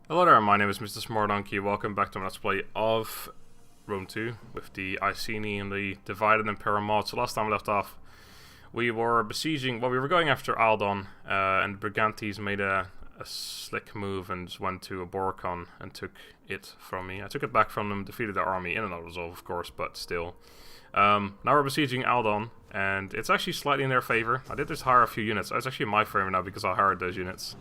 Hello there, my name is MrSmartDonkey. Welcome back to my Let's Play of Rome 2 with the Iceni and the divided Impera Mod. So last time we left off, we were besieging, well, we were going after Aldon, and Brigantes made a slick move and just went to Aboricon and took it from me. I took it back from them, defeated their army in another resolve, of course, but still. Now we're besieging Aldon, and it's actually slightly in their favor. I did just hire a few units. It's actually in my favor now because I hired those units.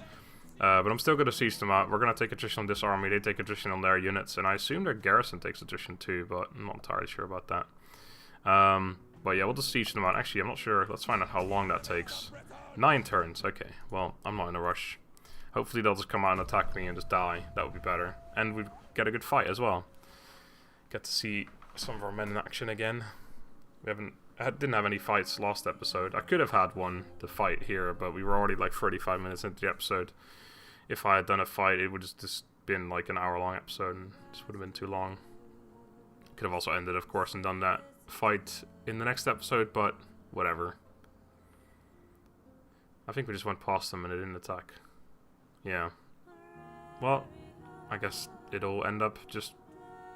But I'm still going to siege them out. We're going to take attrition on this army, they take attrition on their units, and I assume their garrison takes attrition too, but I'm not entirely sure about that. But yeah, we'll just siege them out. Actually, I'm not sure. Let's find out how long that takes. 9 turns. Okay, well, I'm not in a rush. Hopefully they'll just come out and attack me and just die. That would be better. And we'd get a good fight as well. Get to see some of our men in action again. I didn't have any fights last episode. I could have had one to fight here, but we were already like 35 minutes into the episode. If I had done a fight, it would just been like an hour-long episode, and this would have been too long. Could have also ended, of course, and done that fight in the next episode, but whatever. I think we just went past them and it didn't attack. Yeah. Well, I guess it'll end up just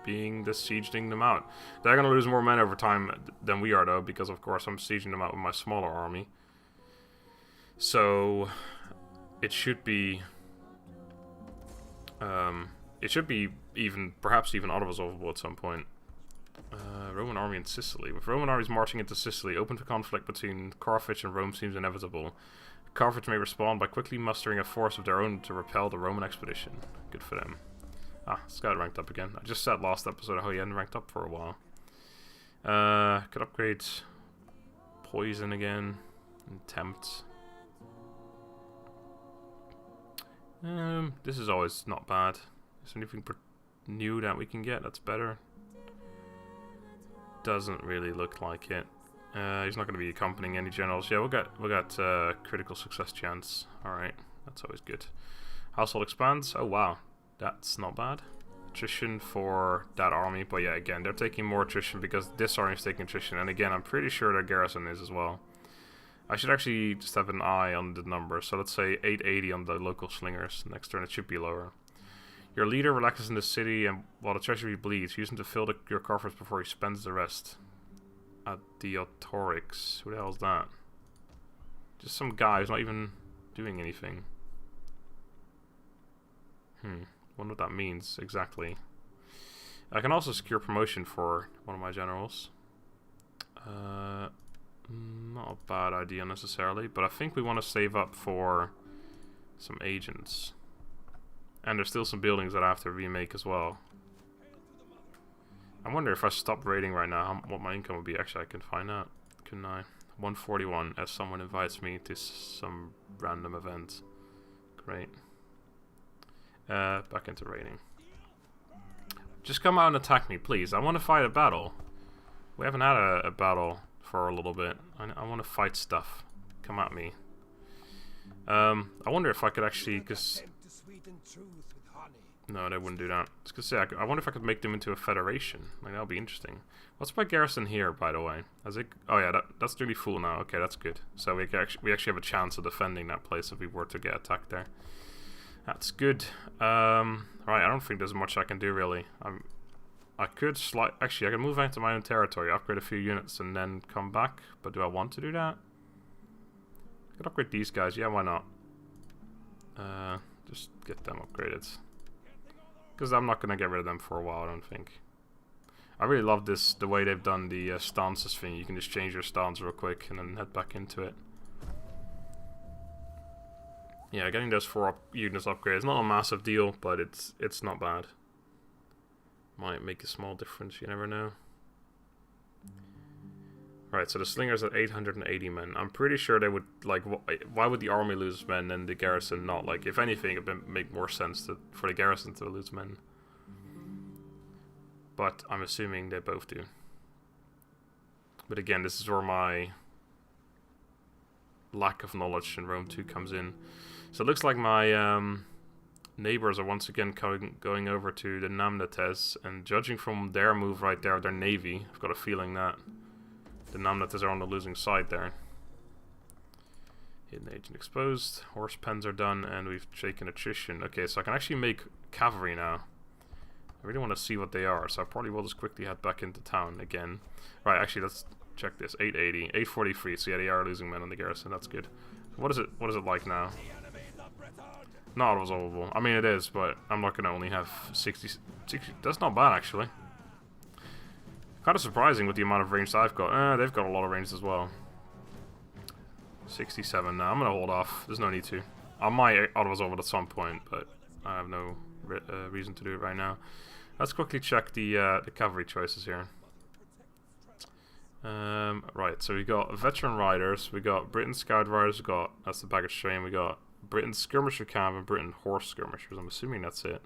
being the sieging them out. They're going to lose more men over time than we are, though, because, of course, I'm sieging them out with my smaller army. So, it should be... even, perhaps even auto-resolvable at some point. Roman army in Sicily. With Roman armies marching into Sicily, open conflict between Carthage and Rome seems inevitable. Carthage may respond by quickly mustering a force of their own to repel the Roman expedition. Good for them. Ah, Scout ranked up again. I just said last episode how he hadn't ranked up for a while. Could upgrade poison again. And tempt. This is always not bad. Is there anything new that we can get that's better? Doesn't really look like it. He's not going to be accompanying any generals. Yeah, we'll get critical success chance. All right, that's always good. Household expands. Oh wow, that's not bad. Attrition for that army, but yeah, again, they're taking more attrition because this army is taking attrition, and again, I'm pretty sure their garrison is as well. I should actually just have an eye on the number, so let's say 880 on the local slingers. Next turn it should be lower. Your leader relaxes in the city and while the treasury bleeds, use him to fill your coffers before he spends the rest. Adiotorix. Who the hell is that? Just some guy who's not even doing anything. Wonder what that means exactly. I can also secure promotion for one of my generals. Not a bad idea necessarily, but I think we want to save up for some agents. And there's still some buildings that I have to remake as well. I wonder if I stop raiding right now, what my income would be. Actually, I can find out, couldn't I? 141 as someone invites me to some random event. Great. Back into raiding. Just come out and attack me, please. I want to fight a battle. We haven't had a battle for a little bit. I want to fight stuff. Come at me. I wonder if I could actually, because... No, they wouldn't do that. I was gonna say, I wonder if I could make them into a federation. Like, that would be interesting. What's my garrison here, by the way? Oh yeah, that's nearly full now. Okay, that's good. So we actually have a chance of defending that place if we were to get attacked there. That's good. Right, I don't think there's much I can do really. I could actually I can move into my own territory, upgrade a few units, and then come back. But do I want to do that? I could upgrade these guys. Yeah, why not? Just get them upgraded. Because I'm not going to get rid of them for a while, I don't think. I really love the way they've done the stances thing. You can just change your stance real quick and then head back into it. Yeah, getting those 4 units upgraded is not a massive deal, but it's not bad. Might make a small difference, you never know. Right, so the slingers at 880 men. I'm pretty sure they would, like, why would the army lose men and the garrison not? Like, if anything, it would make more sense for the garrison to lose men. But I'm assuming they both do. But again, this is where my lack of knowledge in Rome 2 comes in. So it looks like my neighbors are once again going over to the Namnates, and judging from their move right there, their navy, I've got a feeling that the Namnates are on the losing side there. Hidden agent exposed. Horse pens are done, and we've taken attrition. Okay, so I can actually make cavalry now. I really want to see what they are, so I probably will just quickly head back into town again. Right, actually, let's check this. 880, 843. So yeah, they are losing men on the garrison. That's good. What is it? What is it like now? Not resolvable. I mean, it is, but I'm not going to only have 60. That's not bad, actually. Kind of surprising with the amount of range I've got. They've got a lot of range as well. 67 now. I'm going to hold off. There's no need to. I might auto-resolve it at some point, but I have no reason to do it right now. Let's quickly check the cavalry choices here. Right, so we got veteran riders, we got Britain scout riders, we got, that's the baggage train, we got Britain skirmisher camp and Britain horse skirmishers. I'm assuming that's it.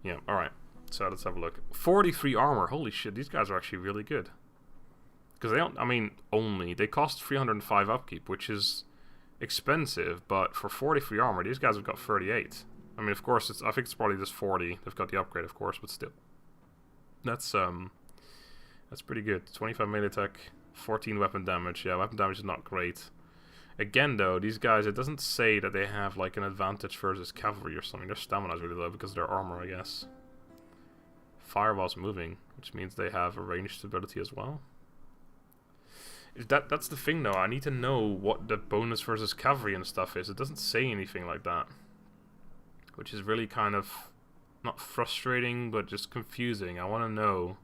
Yeah, alright. So let's have a look. 43 armor, holy shit, these guys are actually really good. Because they don't, I mean, they cost 305 upkeep, which is expensive, but for 43 armor, these guys have got 38. I mean, of course, I think it's probably just 40. They've got the upgrade, of course, but still. That's pretty good. 25 melee attack, 14 weapon damage. Yeah, weapon damage is not great. Again, though, these guys, it doesn't say that they have, like, an advantage versus cavalry or something. Their stamina is really low because of their armor, I guess. Fireball's moving, which means they have a ranged ability as well. That's the thing, though. I need to know what the bonus versus cavalry and stuff is. It doesn't say anything like that. Which is really kind of, not frustrating, but just confusing. I want to know.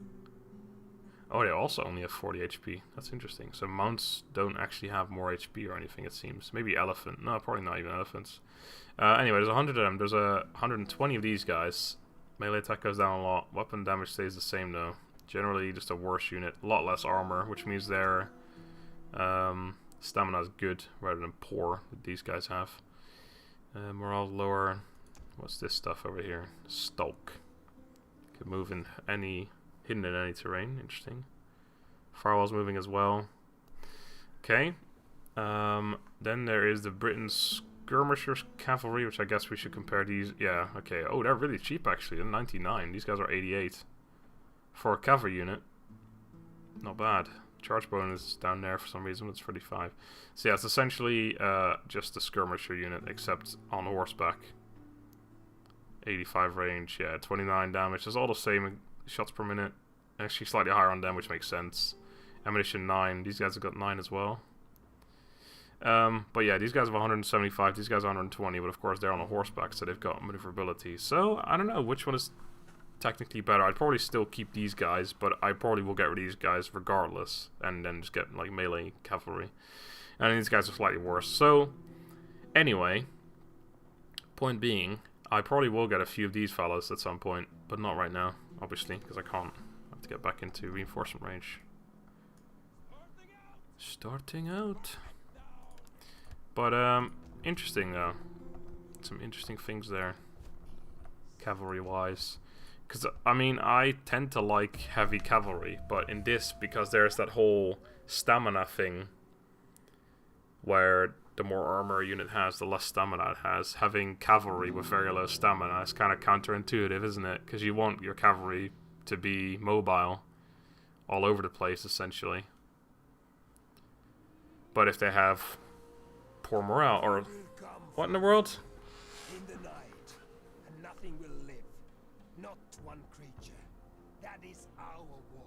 Oh, they also only have 40 HP. That's interesting. So mounts don't actually have more HP or anything, it seems. Maybe elephant. No, probably not even elephants. Anyway, there's 100 of them. There's 120 of these guys. Melee attack goes down a lot. Weapon damage stays the same, though. Generally, just a worse unit. A lot less armor, which means their stamina is good rather than poor that these guys have. Morale lower. What's this stuff over here? Stalk. Could move in hidden in any terrain. Interesting. Firewall's moving as well. Okay. Then there is the Britain skirmishers cavalry, which I guess we should compare these. Yeah, okay. Oh, they're really cheap actually. They're 99. These guys are 88. For a cavalry unit. Not bad. Charge bonus down there for some reason. It's 35. So yeah, it's essentially just a skirmisher unit, except on horseback. 85 range, yeah, 29 damage. It's all the same shots per minute. Actually slightly higher on them, which makes sense. Ammunition 9. These guys have got 9 as well. But yeah, these guys have 175. These guys are 120, but of course they're on a horseback, so they've got maneuverability. So, I don't know which one is technically better. I'd probably still keep these guys, but I probably will get rid of these guys regardless. And then just get, like, melee cavalry. And these guys are slightly worse. So, anyway, point being, I probably will get a few of these fellas at some point, but not right now, obviously, because I can't. I have to get back into reinforcement range. Starting out. But, interesting, though. Some interesting things there, cavalry-wise. Because, I mean, I tend to like heavy cavalry, but in this, because there's that whole stamina thing, where the more armor a unit has, the less stamina it has. Having cavalry with very low stamina is kind of counterintuitive, isn't it? Because you want your cavalry to be mobile all over the place, essentially. But if they have poor morale, or what in the world? In the night, and nothing will live. Not one creature. That is our war.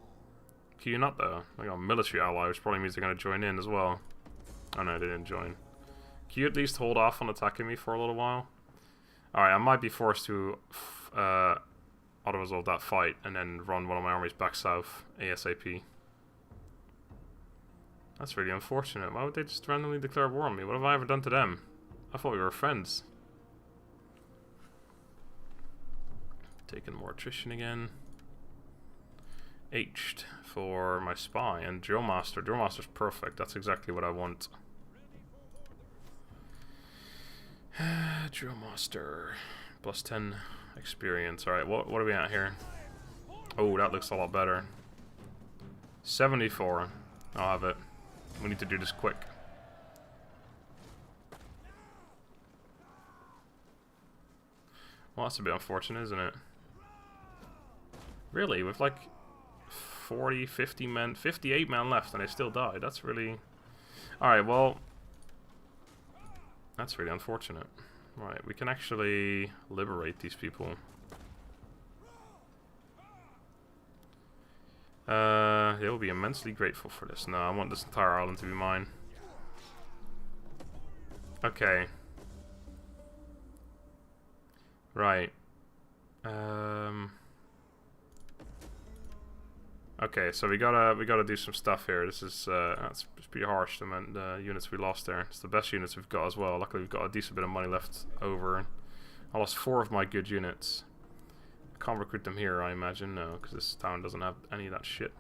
Can you not, though? I got a military ally, which probably means they're going to join in as well. Oh no, they didn't join. Can you at least hold off on attacking me for a little while? Alright, I might be forced to auto-resolve that fight and then run one of my armies back south ASAP. That's really unfortunate. Why would they just randomly declare war on me? What have I ever done to them? I thought we were friends. Taking more attrition again. H'd for my spy and Drill Master. Drill Master's perfect. That's exactly what I want. Drill Master. Plus 10 experience. Alright, what are we at here? Oh, that looks a lot better. 74. I'll have it. We need to do this quick. Well, that's a bit unfortunate, isn't it? Really? With like 40, 50 men, 58 men left and they still died. That's really... Alright, well, That's really unfortunate. Right, we can actually liberate these people. They will be immensely grateful for this. No, I want this entire island to be mine. Okay. Right. Okay, so we gotta do some stuff here. This is that's pretty harsh. The units we lost there. It's the best units we've got as well. Luckily, we've got a decent bit of money left over. I lost 4 of my good units. I can't recruit them here, I imagine. No, because this town doesn't have any of that shit.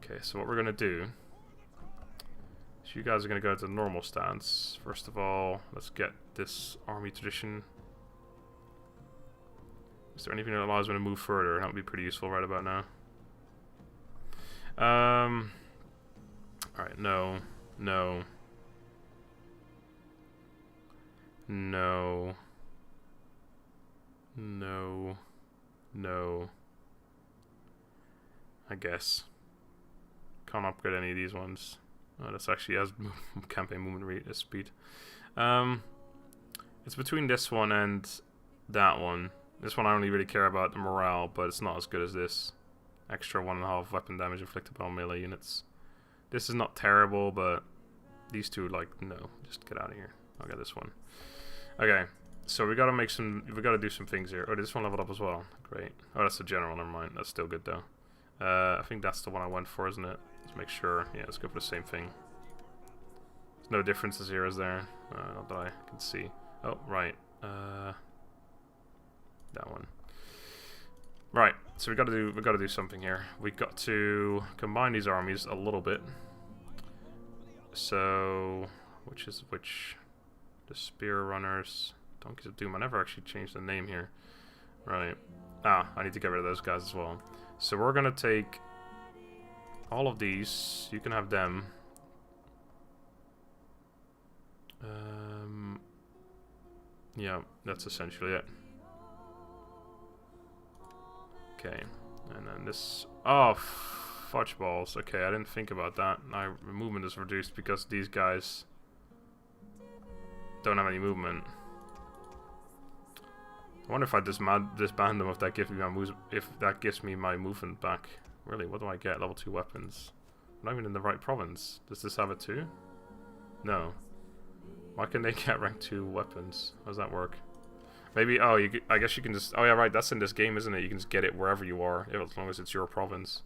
Okay, so what we're gonna do is you guys are gonna go to the normal stance. First of all, let's get this army tradition. Is there anything that allows me to move further? That would be pretty useful right about now. Alright, no. No. No. No. No. I guess. Can't upgrade any of these ones. Oh, this actually has campaign movement rate speed. It's between this one and that one. This one I only really care about the morale, but it's not as good as this. Extra 1.5 weapon damage inflicted by melee units. This is not terrible, but these two, like, no. Just get out of here. I'll get this one. Okay, so we gotta do some things here. Oh, did this one leveled up as well? Great. Oh, that's the general, never mind. That's still good though. I think that's the one I went for, isn't it? Let's make sure. Yeah, let's go for the same thing. There's no differences here, is there? Not that I can see. Oh, right. That one. Right, so we gotta do something here. We got to combine these armies a little bit. So which is which? The spear runners. Donkeys of Doom. I never actually changed the name here. Right. Ah, I need to get rid of those guys as well. So we're gonna take all of these. You can have them. Yeah, that's essentially it. Okay, and then this. Oh, fudge balls. Okay, I didn't think about that. My movement is reduced because these guys don't have any movement. I wonder if I disband them, if that gives me my movement back. Really, what do I get? Level 2 weapons. I'm not even in the right province. Does this have it too? No. Why can they get rank 2 weapons? How does that work? Maybe, oh, I guess you can just, oh yeah, right, that's in this game, isn't it? You can just get it wherever you are, as long as it's your province.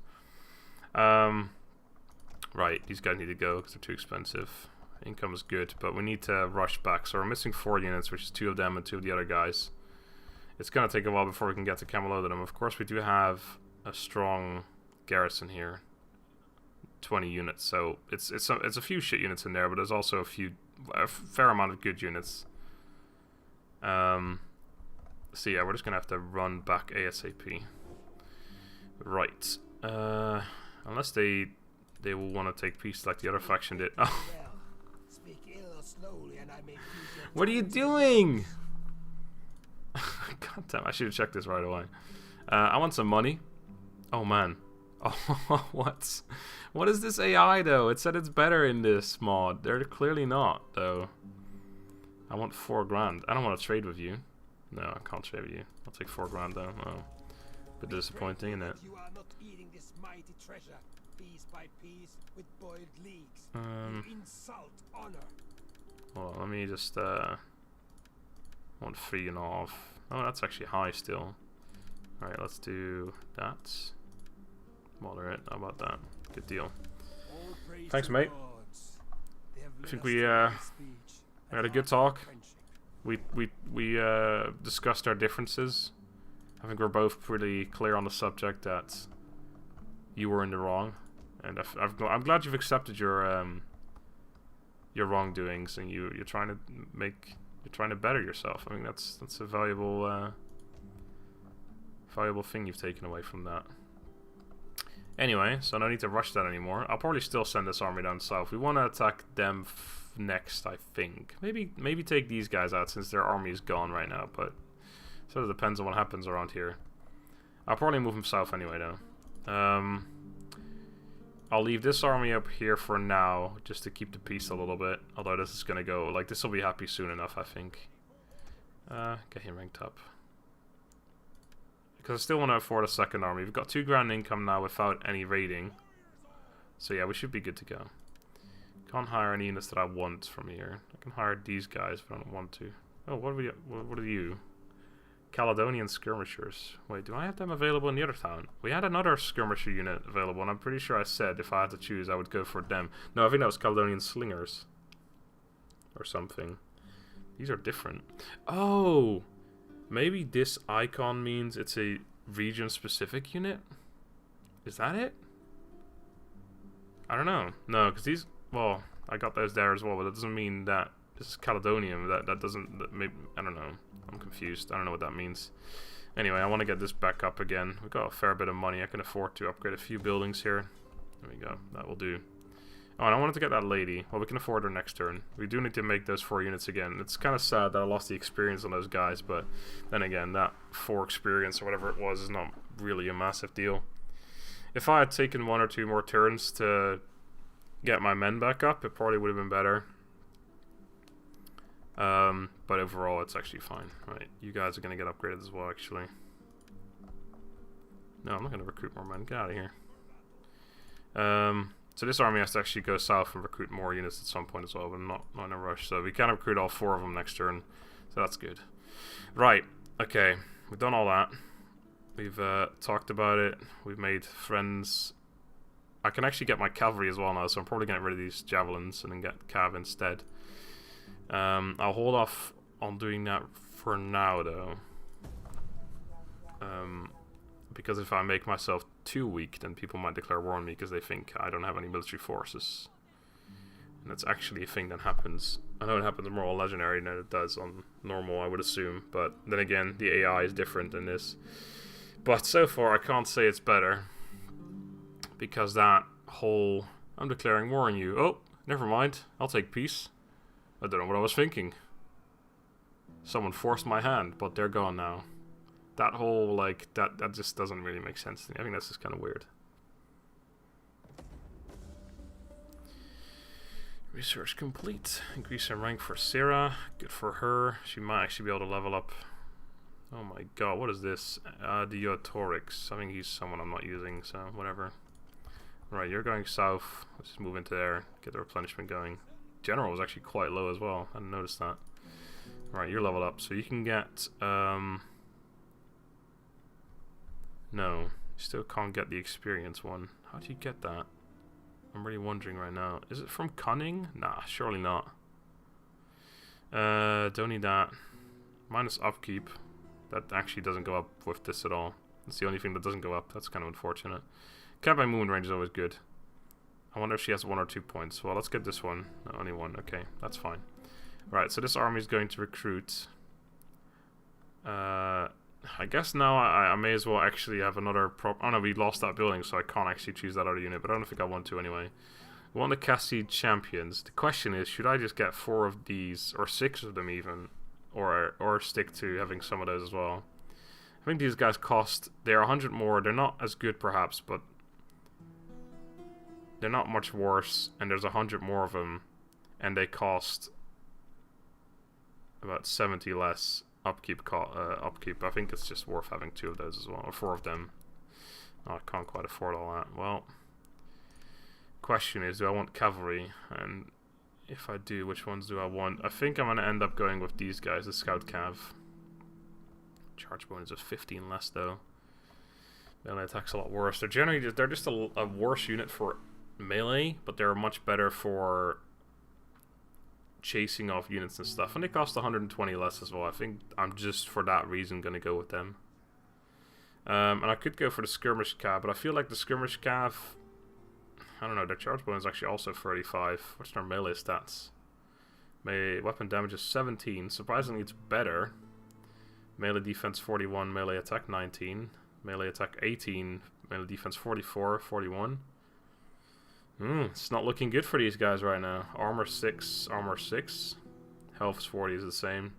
Right, these guys need to go because they're too expensive. Income is good, but we need to rush back. So we're missing 4 units, which is 2 of them and 2 of the other guys. It's going to take a while before we can get to Camelot. Of course, we do have a strong garrison here. 20 units, so it's a few shit units in there, but there's also a fair amount of good units. So yeah, we're just gonna have to run back ASAP. Right. Unless they will want to take peace like the other faction did. Oh. What are you doing? God damn, I should have checked this right away. I want some money. Oh man. Oh, what is this AI though? It said it's better in this mod. They're clearly not though. I want 4 grand. I don't want to trade with you. No, I can't trade with you. I'll take 4 grand though. Oh, bit disappointing, isn't it? You are not eating this mighty treasure piece by piece with boiled leeks. You insult honor. Well, let me just want 3.5. Oh, that's actually high still. All right, let's do that. Moderate. How about that? Good deal. Thanks, mate. I think we had a good talk. We discussed our differences. I think we're both pretty clear on the subject that you were in the wrong, and I'm glad you've accepted your wrongdoings and you're trying to better yourself. I mean that's a valuable thing you've taken away from that. Anyway, so I don't need to rush that anymore. I'll probably still send this army down south. We want to attack them next, I think. Maybe take these guys out since their army is gone right now, but sort of depends on what happens around here. I'll probably move them south anyway, though. I'll leave this army up here for now, just to keep the peace a little bit. Although this is gonna go, like, this will be happy soon enough, I think. Get him ranked up. Because I still want to afford a second army. We've got 2 grand income now without any raiding. So yeah, we should be good to go. Can't hire any units that I want from here. I can hire these guys, but I don't want to. Oh, what are you? Caledonian skirmishers. Wait, do I have them available in the other town? We had another skirmisher unit available, and I'm pretty sure I said if I had to choose, I would go for them. No, I think that was Caledonian slingers. Or something. These are different. Oh! Maybe this icon means it's a region-specific unit? Is that it? I don't know. No, because these... Well, I got those there as well, but that doesn't mean that this is Caledonian. That doesn't... Maybe, I don't know. I'm confused. I don't know what that means. Anyway, I want to get this back up again. We've got a fair bit of money. I can afford to upgrade a few buildings here. There we go. That will do. Oh, and I wanted to get that lady. Well, we can afford her next turn. We do need to make those 4 units again. It's kind of sad that I lost the experience on those guys, but then again, that 4 experience or whatever it was is not really a massive deal. If I had taken 1 or 2 more turns to get my men back up, it probably would have been better. But overall, it's actually fine. Right, you guys are going to get upgraded as well, actually. No, I'm not going to recruit more men. Get out of here. So this army has to actually go south and recruit more units at some point as well, but I'm not in a rush. So we can recruit all 4 of them next turn, so that's good. Right, okay, we've done all that. We've talked about it. We've made friends. I can actually get my cavalry as well now, so I'm probably getting rid of these javelins and then get cav instead. I'll hold off on doing that for now, though. Because if I make myself too weak, then people might declare war on me because they think I don't have any military forces. And that's actually a thing that happens. I know it happens more on Legendary than it does on normal, I would assume. But then again, the AI is different in this. But so far, I can't say it's better. Because that whole, I'm declaring war on you. Oh, never mind. I'll take peace. I don't know what I was thinking. Someone forced my hand, but they're gone now. That whole, like, that just doesn't really make sense to me. I think that's just kind of weird. Research complete. Increase in rank for Sarah. Good for her. She might actually be able to level up. Oh my god, what is this? Diotorix. I think he's someone I'm not using, so whatever. Right, you're going south. Let's just move into there. Get the replenishment going. General was actually quite low as well. I didn't notice that. Right, you're leveled up. So you can get... No, you still can't get the experience one. How do you get that? I'm really wondering right now. Is it from cunning? Nah, surely not. Don't need that. Minus upkeep. That actually doesn't go up with this at all. That's the only thing that doesn't go up. That's kind of unfortunate. Campaign movement range is always good. I wonder if she has 1 or 2 points. Well, let's get this one. No, only 1. Okay, that's fine. Right, so this army is going to recruit. I guess now I may as well actually have another oh no, we lost that building, so I can't actually choose that other unit, but I don't think I want to anyway. We want the Cassie champions. The question is, should I just get 4 of these, or 6 of them even, or stick to having some of those as well? I think these guys cost, they're 100 more, they're not as good perhaps, but they're not much worse, and there's 100 more of them, and they cost about 70 less. Upkeep. I think it's just worth having 2 of those as well, or 4 of them. Oh, I can't quite afford all that. Well, question is, do I want cavalry? And if I do, which ones do I want? I think I'm going to end up going with these guys, the scout cav. Charge bonus is 15 less though. Melee attack's a lot worse. They're generally they're just a worse unit for melee, but they're much better for chasing off units and stuff, and they cost 120 less as well. I think I'm just for that reason going to go with them. And I could go for the skirmish cav, but I feel like the skirmish cav, I don't know, their charge bonus is actually also 35. What's their melee stats? Weapon damage is 17. Surprisingly, it's better. Melee defense 41, melee attack 19, melee attack 18, melee defense 44, 41. It's not looking good for these guys right now. Armor 6, armor 6. Health 40 is the same.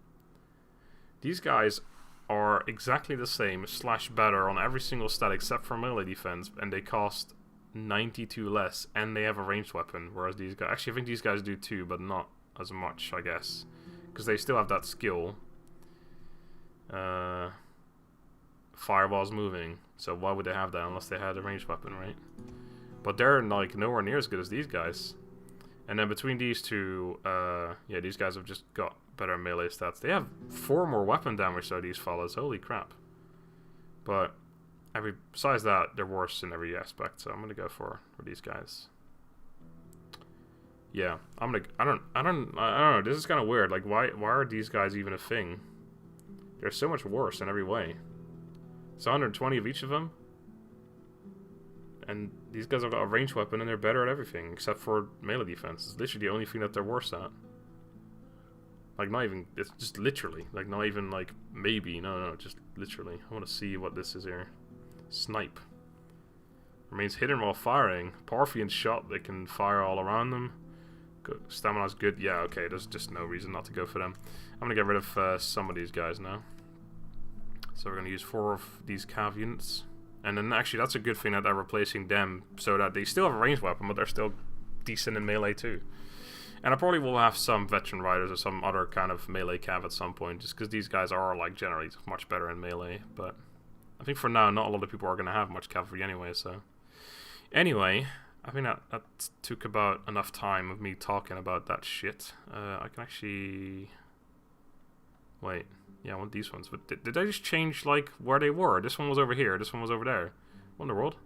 These guys are exactly the same, / better on every single stat except for melee defense, and they cost 92 less, and they have a ranged weapon, whereas these guys... Actually, I think these guys do too, but not as much, I guess. Because they still have that skill. Fireball's moving, so why would they have that unless they had a ranged weapon, right? But they're like nowhere near as good as these guys. And then between these two, yeah, these guys have just got better melee stats. They have 4 more weapon damage, so these fellas, holy crap. But besides that, they're worse in every aspect, so I'm gonna go for these guys. Yeah, I don't know. This is kind of weird. Like, why are these guys even a thing? They're so much worse in every way. It's 120 of each of them. And these guys have got a ranged weapon and they're better at everything except for melee defense. It's literally the only thing that they're worse at. Like, not even, it's just literally. Like, not even like, maybe. No, just literally. I want to see what this is here. Snipe. Remains hidden while firing. Parthian shot, they can fire all around them. Good. Stamina's good. Yeah, okay, there's just no reason not to go for them. I'm going to get rid of some of these guys now. So we're going to use 4 of these cav units. And then actually that's a good thing that they're replacing them so that they still have a ranged weapon, but they're still decent in melee too. And I probably will have some veteran riders or some other kind of melee cav at some point, just because these guys are like generally much better in melee. But I think for now not a lot of people are going to have much cavalry anyway, so... Anyway, I think that took about enough time of me talking about that shit. I can actually... Wait... Yeah, I want these ones. But did I just change, like, where they were? This one was over here. This one was over there. What in the world?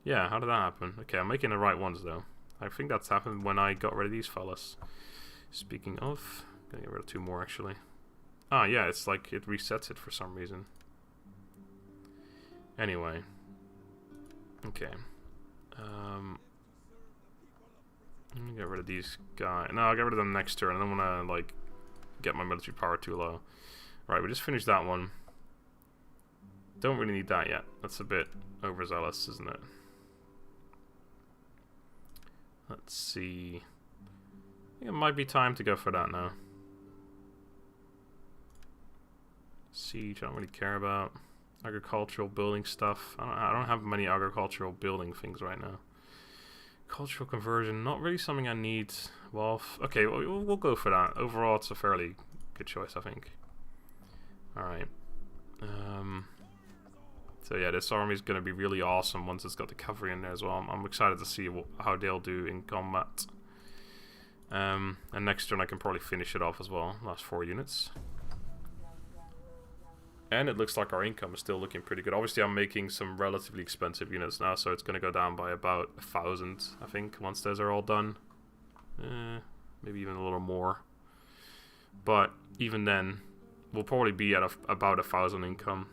Yeah, how did that happen? Okay, I'm making the right ones, though. I think that's happened when I got rid of these fellas. Speaking of... I'm gonna get rid of 2 more, actually. Ah, yeah, it's like it resets it for some reason. Anyway. Okay. I'm gonna get rid of these guys. No, I'll get rid of them next turn. I don't wanna, like... get my military power too low. Right, we just finished that one. Don't really need that yet. That's a bit overzealous, isn't it? Let's see. I think it might be time to go for that now. Siege, I don't really care about. Agricultural building stuff. I don't have many agricultural building things right now. Cultural conversion, not really something I need. Well, okay, we'll go for that. Overall, it's a fairly good choice, I think. Alright. So yeah, this army is going to be really awesome once it's got the cavalry in there as well. I'm excited to see how they'll do in combat. And next turn I can probably finish it off as well. Last 4 units. And it looks like our income is still looking pretty good. Obviously, I'm making some relatively expensive units now, so it's going to go down by about 1,000, I think, once those are all done. Maybe even a little more. But even then, we'll probably be at about 1,000 income.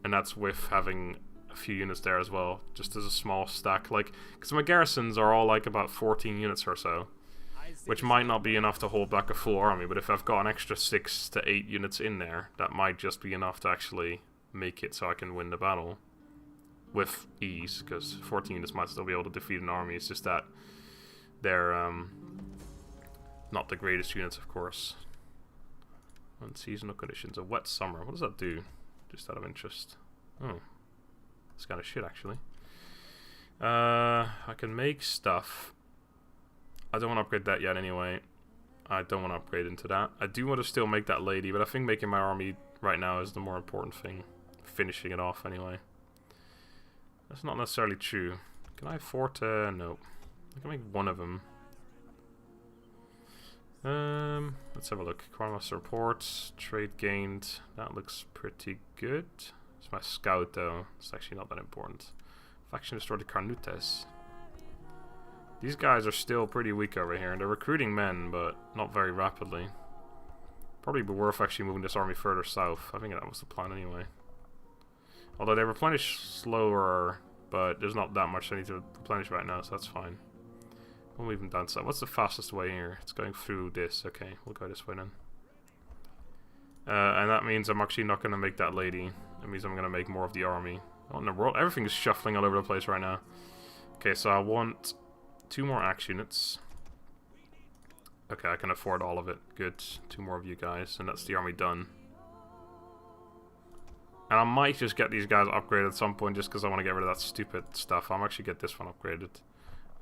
And that's with having a few units there as well, just as a small stack. Like, because my garrisons are all like about 14 units or so. Which might not be enough to hold back a full army, but if I've got an extra 6 to 8 units in there, that might just be enough to actually make it so I can win the battle. With ease, because 14 units might still be able to defeat an army, it's just that they're not the greatest units, of course. Unseasonal conditions, a wet summer, what does that do? Just out of interest. Oh, it's kind of shit actually. I can make stuff. I don't want to upgrade that yet anyway. I don't want to upgrade into that. I do want to still make that lady, but I think making my army right now is the more important thing. Finishing it off anyway. That's not necessarily true. Can I afford to... No. I can make one of them. Let's have a look. Quartermaster reports. Trade gained. That looks pretty good. It's my scout though. It's actually not that important. Faction destroyed the Carnutes. These guys are still pretty weak over here. They're recruiting men, but not very rapidly. Probably be worth actually moving this army further south. I think that was the plan anyway. Although they replenish slower, but there's not that much I need to replenish right now, so that's fine. We'll move them down south. What's the fastest way here? It's going through this. Okay, we'll go this way then. And that means I'm actually not going to make that lady. That means I'm going to make more of the army. What in the world? Everything is shuffling all over the place right now. Okay, so I want 2 more axe units. Okay, I can afford all of it. Good. 2 more of you guys, and that's the army done. And I might just get these guys upgraded at some point just because I want to get rid of that stupid stuff. I'll actually get this one upgraded.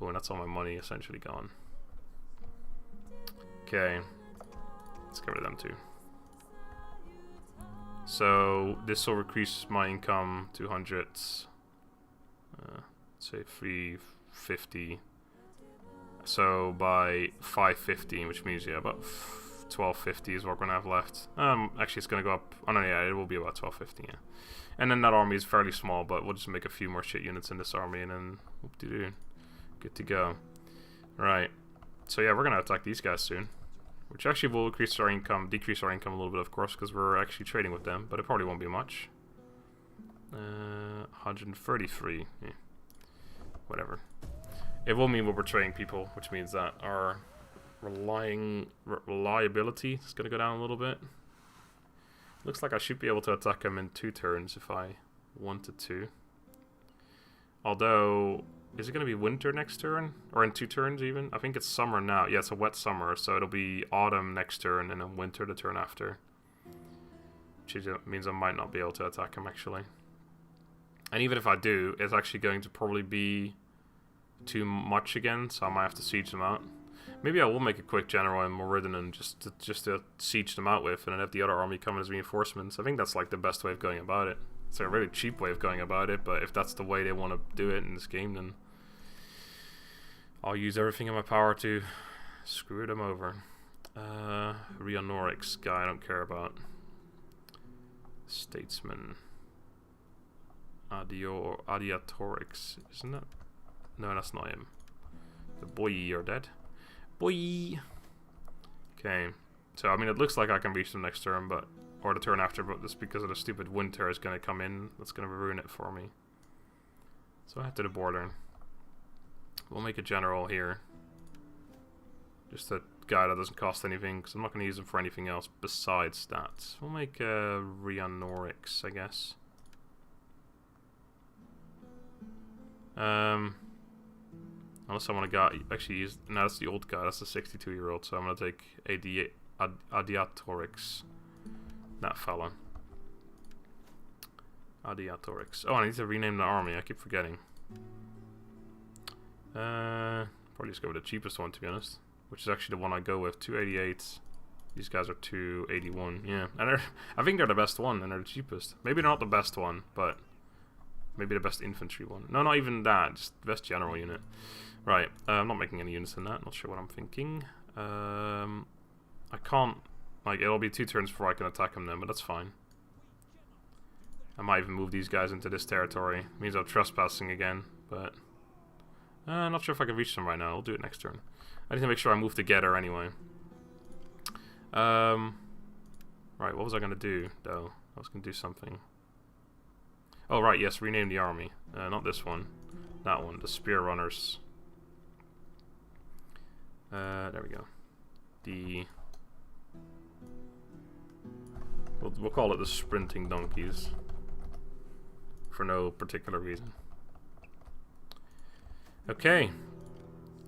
Oh, and that's all my money essentially gone. Okay. Let's get rid of them too. So this will increase my income 200. Say 350. So by 550, which means yeah, about 1250 is what we're gonna have left. Actually, it's gonna go up. Oh no, yeah, it will be about 1250. Yeah, and then that army is fairly small, but we'll just make a few more shit units in this army, and then whoop-de-doo, good to go. Right. So yeah, we're gonna attack these guys soon, which actually will increase our income, decrease our income a little bit, of course, because we're actually trading with them, but it probably won't be much. 133. Yeah. Whatever. It will mean we're betraying people, which means that our reliability is going to go down a little bit. Looks like I should be able to attack him in 2 turns if I wanted to. Although, is it going to be winter next turn? Or in 2 turns even? I think it's summer now. Yeah, it's a wet summer, so it'll be autumn next turn and then winter the turn after. Which means I might not be able to attack him actually. And even if I do, it's actually going to probably be too much again, so I might have to siege them out. Maybe I will make a quick general in Moridinen just to siege them out with, and then have the other army come in as reinforcements. I think that's like the best way of going about it. It's a really cheap way of going about it, but if that's the way they want to do it in this game, then I'll use everything in my power to screw them over. Rionorix guy I don't care about. Statesman. Adiatorix, isn't that? No, that's not him. The boy, you're dead. Boy. Okay. So I mean, it looks like I can reach them next turn, but or the turn after, but just because of the stupid winter is going to come in, that's going to ruin it for me. So I head to the border. We'll make a general here. Just a guy that doesn't cost anything, because I'm not going to use him for anything else besides that. We'll make a Rionorix, I guess. Unless I want to actually use. No, that's the old guy. That's the 62-year-old. So I'm gonna take Adiatorix. That fella. Adiatorix. Oh, I need to rename the army. I keep forgetting. Probably just go with the cheapest one, to be honest. Which is actually the one I go with. 288. These guys are 281. Yeah, and I think they're the best one, and they're the cheapest. Maybe they're not the best one, but maybe the best infantry one. No, not even that. Just the best general unit. Right. I'm not making any units in that. Not sure what I'm thinking. I can't. Like, it'll be 2 turns before I can attack them then, but that's fine. I might even move these guys into this territory. It means I'm trespassing again, but I'm not sure if I can reach them right now. I'll do it next turn. I need to make sure I move together anyway. Right. What was I gonna do though? I was gonna do something. Oh right, yes, rename the army. Not this one. That one, the Spear Runners. There we go. We'll call it the Sprinting Donkeys. For no particular reason. Okay.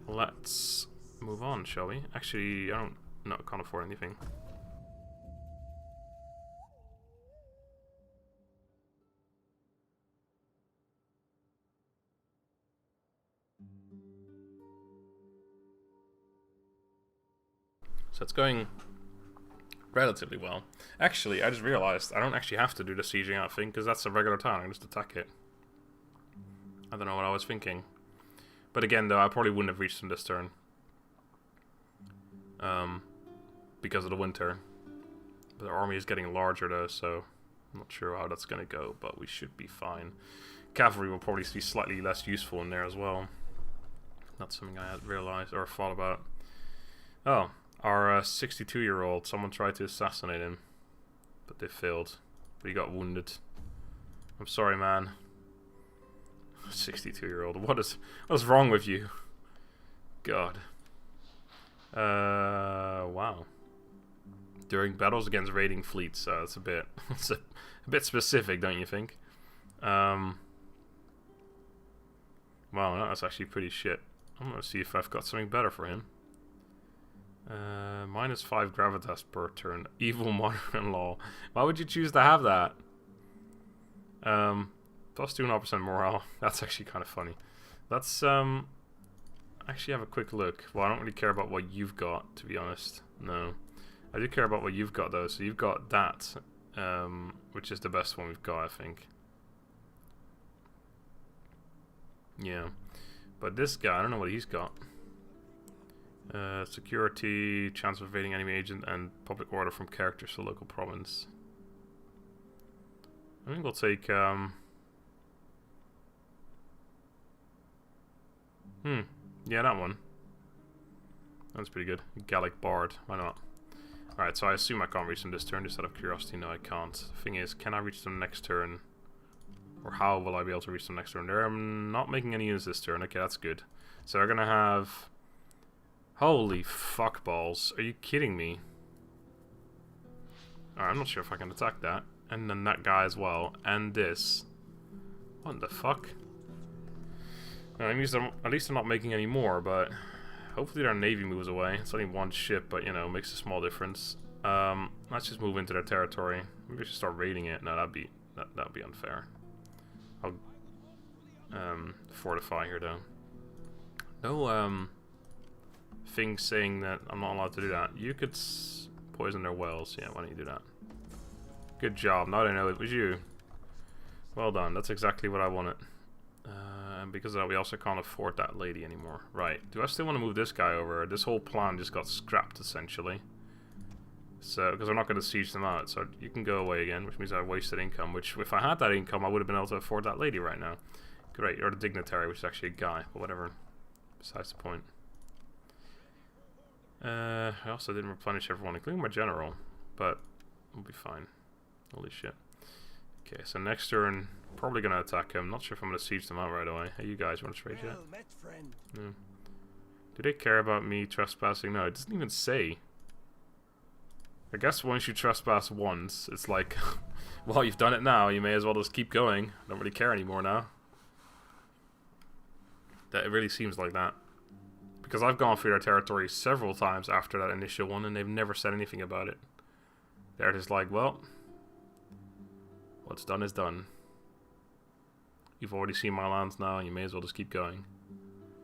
Let's move on, shall we? Actually, can't afford anything. So it's going relatively well. Actually, I just realized I don't actually have to do the sieging out thing because that's a regular town. I can just attack it. I don't know what I was thinking. But again, though, I probably wouldn't have reached them this turn. Because of the winter. But the army is getting larger, though, so I'm not sure how that's going to go, but we should be fine. Cavalry will probably be slightly less useful in there as well. Not something I had realized or thought about. Oh. Our 62-year-old, someone tried to assassinate him, but they failed. But he got wounded. I'm sorry, man. 62-year-old. What's wrong with you? God. Wow. During battles against raiding fleets, it's a bit specific, don't you think? Wow, that's actually pretty shit. I'm gonna see if I've got something better for him. -5 gravitas per turn. Evil mother-in-law. Why would you choose to have that? Plus 2.5% morale. That's actually kind of funny. Let's actually have a quick look. Well, I don't really care about what you've got, to be honest. No. I do care about what you've got, though. So you've got that, which is the best one we've got, I think. Yeah. But this guy, I don't know what he's got. Security, chance of evading enemy agent, and public order from characters to local province. I think we'll take, yeah, that one. That's pretty good. Gallic Bard, why not? Alright, so I assume I can't reach them this turn, just out of curiosity. No, I can't. The thing is, can I reach them next turn? Or how will I be able to reach them next turn? They're not making any units this turn. Okay, that's good. So they're gonna have... Holy fuck balls. Are you kidding me? Alright, I'm not sure if I can attack that. And then that guy as well. And this. What the fuck? At least they're not making any more, but... Hopefully their navy moves away. It's only one ship, but, you know, makes a small difference. Let's just move into their territory. Maybe we should start raiding it. No, that'd be unfair. I'll fortify here, though. No, thing saying that I'm not allowed to do that. You could poison their wells. Yeah, why don't you do that? Good job. Now I know it was you. Well done. That's exactly what I wanted. And because of that, we also can't afford that lady anymore. Right. Do I still want to move this guy over? This whole plan just got scrapped, essentially. So, because we're not going to siege them out. So you can go away again, which means I wasted income. Which, if I had that income, I would have been able to afford that lady right now. Great. You're the dignitary, which is actually a guy. But whatever. Besides the point. I also didn't replenish everyone, including my general. But we'll be fine. Holy shit. Okay, so next turn, probably going to attack him. Not sure if I'm going to siege them out right away. Hey, you guys, want to trade yet? No. Do they care about me trespassing? No, it doesn't even say. I guess once you trespass once, it's like, well, you've done it now. You may as well just keep going. Don't really care anymore now. That it really seems like that. Because I've gone through their territory several times after that initial one, and they've never said anything about it. They're just like, well... What's done is done. You've already seen my lands now, and you may as well just keep going.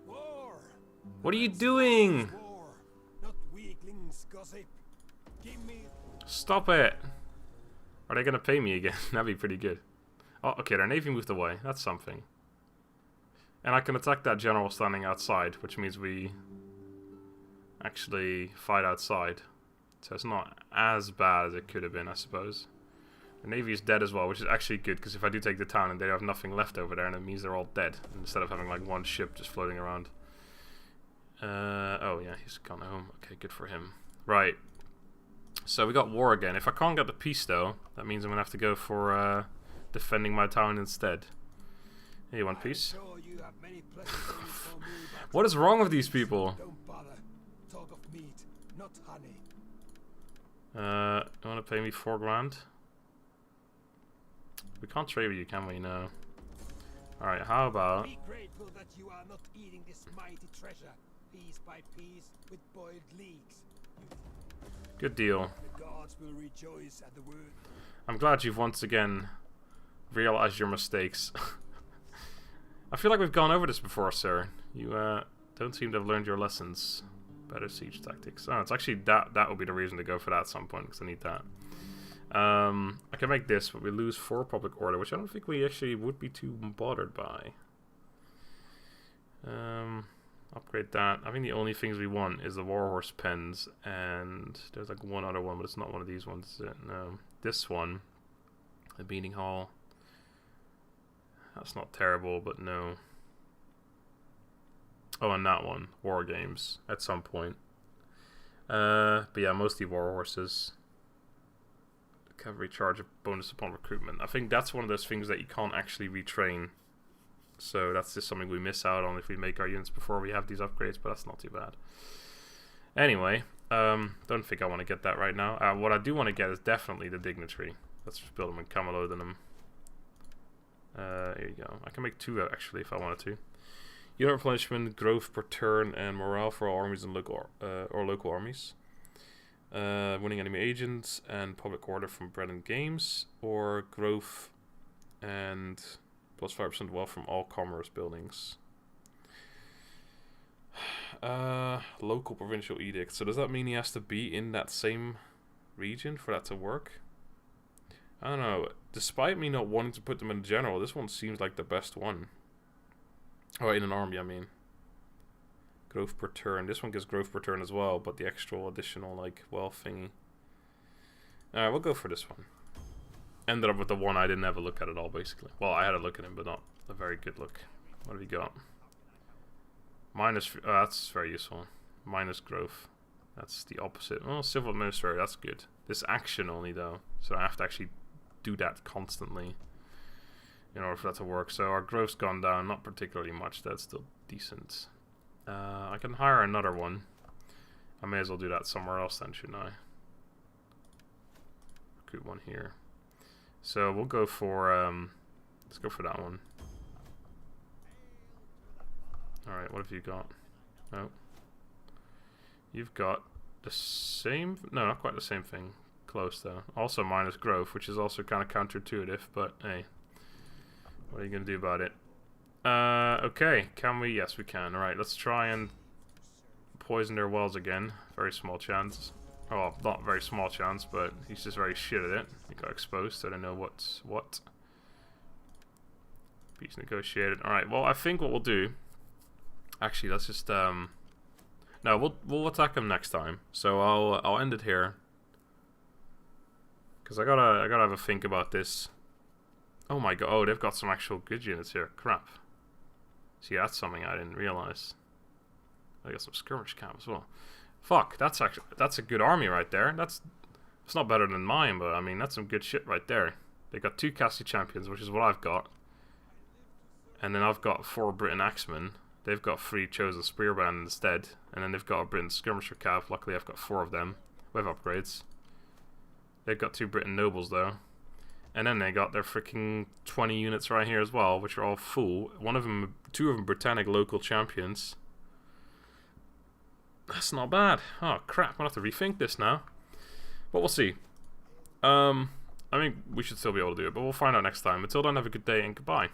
War. What are you doing? War. Not weaklings, gossip. Give me... Stop it! Are they gonna pay me again? That'd be pretty good. Oh, okay, their navy moved away. That's something. And I can attack that general standing outside, which means we actually fight outside. So it's not as bad as it could have been, I suppose. The navy is dead as well, which is actually good, because if I do take the town and they have nothing left over there, and it means they're all dead, instead of having like one ship just floating around. Oh yeah, he's gone home. Okay, good for him. Right. So we got war again. If I can't get the peace though, that means I'm gonna have to go for defending my town instead. Hey, you want peace? What is wrong with these people? Don't bother. Talk of meat, not honey. You wanna pay me 4 grand? We can't trade with you, can we? No. Alright, how about... Be grateful that you are not eating this mighty treasure, piece by piece, with boiled leeks. Good deal. The gods will rejoice at the word. I'm glad you've once again realized your mistakes. I feel like we've gone over this before, sir. You don't seem to have learned your lessons. Better siege tactics. Oh, it's actually that would be the reason to go for that at some point, because I need that. I can make this, but we lose 4 public order, which I don't think we actually would be too bothered by. Upgrade that. I think the only things we want is the warhorse pens, and there's like one other one, but it's not one of these ones, is it? No. This one, the meeting hall. That's not terrible, but no. Oh, and that one, war games, at some point. But yeah, mostly war horses. Cavalry charge a bonus upon recruitment. I think that's one of those things that you can't actually retrain. So that's just something we miss out on if we make our units before we have these upgrades, but that's not too bad. Anyway, don't think I want to get that right now. What I do want to get is definitely the dignitary. Let's just build them and Camelot in them. Here you go. I can make 2 actually if I wanted to. Unit replenishment, growth per turn, and morale for all armies and local armies. Winning enemy agents and public order from bread and games, or growth And plus 5% wealth from all commerce buildings. Local provincial edict. So does that mean he has to be in that same region for that to work? I don't know. Despite me not wanting to put them in general, this one seems like the best one. Oh, in an army, I mean. Growth per turn. This one gives growth per turn as well, but the extra additional, like, wealth thingy. Alright, we'll go for this one. Ended up with the one I didn't ever look at all, basically. Well, I had a look at him, but not a very good look. What have you got? Minus... Oh, that's very useful. Minus growth. That's the opposite. Oh, civil administrator, that's good. This action only, though. So I have to actually do that constantly in order for that to work. So our growth's gone down, not particularly much. That's still decent. I can hire another one. I may as well do that somewhere else then, shouldn't I? Recruit one here. So we'll go for let's go for that one. Alright, what have you got? Oh. You've got the same, no, not quite the same thing. Close though. Also minus growth, which is also kind of counterintuitive, but hey. What are you gonna do about it? Okay, can we? Yes, we can. Alright, let's try and poison their wells again. Very small chance. Oh, not very small chance, but he's just very shit at it. He got exposed, so I don't know what's what. Peace negotiated. Alright, well, I think what we'll do... Actually, let's just, no, we'll attack him next time. So I'll end it here. Because I gotta have a think about this. Oh my god, oh, they've got some actual good units here. Crap. See, that's something I didn't realize. I got some skirmish camp as well. Fuck, that's a good army right there. It's not better than mine, but I mean that's some good shit right there. They got 2 Cassie champions, which is what I've got, and then I've got 4 Britain axemen. They've got 3 chosen spearmen instead, and then they've got a Britain skirmisher cav. Luckily, I've got 4 of them with upgrades. They've got 2 Britain nobles though, and then they got their freaking 20 units right here as well, which are all full. 2 of them Britannic local champions. That's not bad. Oh crap, I'm gonna have to rethink this now. But we'll see. I mean, we should still be able to do it, but we'll find out next time. Until then, have a good day and goodbye.